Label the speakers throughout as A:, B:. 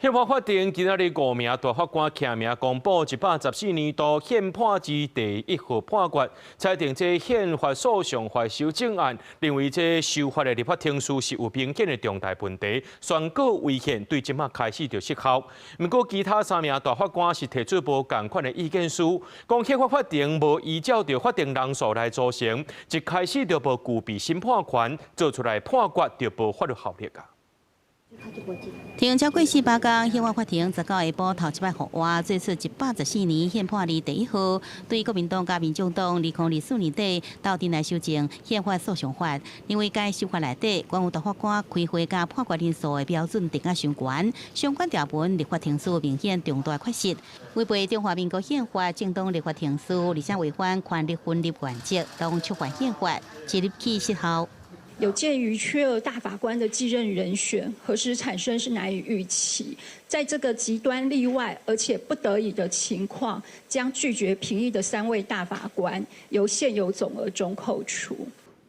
A: 宪法法庭今仔日5名大法官签名公布114年度宪判之第1号判决，裁定这宪法诉讼法修正案，认为这修法的立法程序是有明显的重大问题，宣告违宪，对即马开始就失效。不过，其他3名大法官是提出无同款的意见书，讲宪法法庭无依照着法定人数来组成，一开始就无具备审判权，做出来判决就无法律效力啊。
B: 停超过48天，宪法法庭19下晡头一摆复活，做出114年宪判例第1号，对国民党甲民众党2004年底斗阵来修正宪法诉讼法，因为该修法内底关于大法官开会甲判决人数的标准定啊相关，相关条文立法程序明显重大缺失，违背中华民国宪法、正当立法程序，而且违反权力分立原则，当触犯宪法，即日起失效。
C: 有鉴于缺额大法官的继任人选何时产生是难以预期，在这个极端例外而且不得已的情况，将拒绝评议的3位大法官由现有总额中扣除。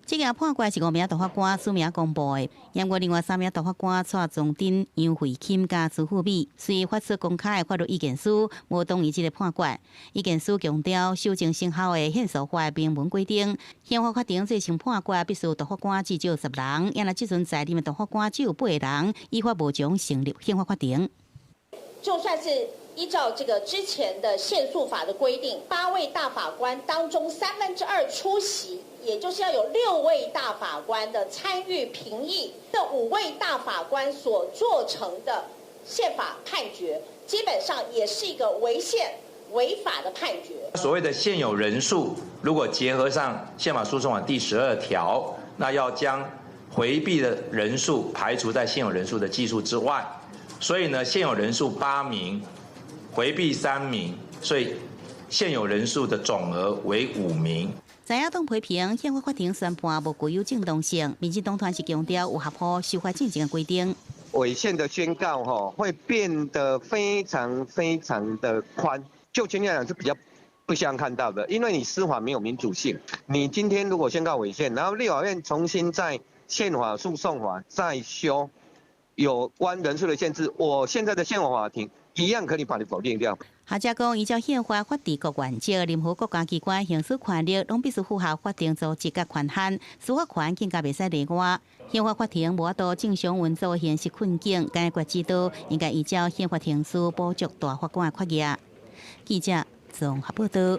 B: 这个判决是5名大法官署名公布的，因为另外3名大法官蔡宗敦、杨惠钦甲朱富美，虽发出公开的法律意见书，无同意这个判决。意见书强调，修正生效的宪诉法明文规定，宪法法庭这项判决必须大法官至少10人，因为即阵在任的大法官只有8个人，依法无从成立宪法法庭。
D: 就算是依照这个之前的宪诉法的规定，8位大法官当中2/3出席。 也就是要有6位大法官的参与评议，这5位大法官所做成的宪法判决，基本上也是一个违宪、违法的判决。
E: 所谓的现有人数，如果结合上宪法诉讼法第12条，那要将回避的人数排除在现有人数的计数之外。所以呢，现有人数8名，回避3名，所以现有人数的总额为5名。
B: 在野党批评宪法法庭宣判无具有正当性，民进党团是强调有合乎司法进程的规定。
F: 违宪的宣告会变得非常的宽，就今天来讲是比较不想看到的，因为你司法没有民主性。你今天如果宣告违宪，然后立法院重新在宪法诉讼法再修有关人数的限制，我现在的宪法法庭一样可以把你否定掉。
B: 学者讲，依照宪法法治国原则，任何国家机关行使权力，拢必须符合法定组织甲权限，司法权更加袂使例外。宪法法庭无法度正常运作现实困境，解决之道应该依照宪法程序补足大法官的缺额。记者综合报道。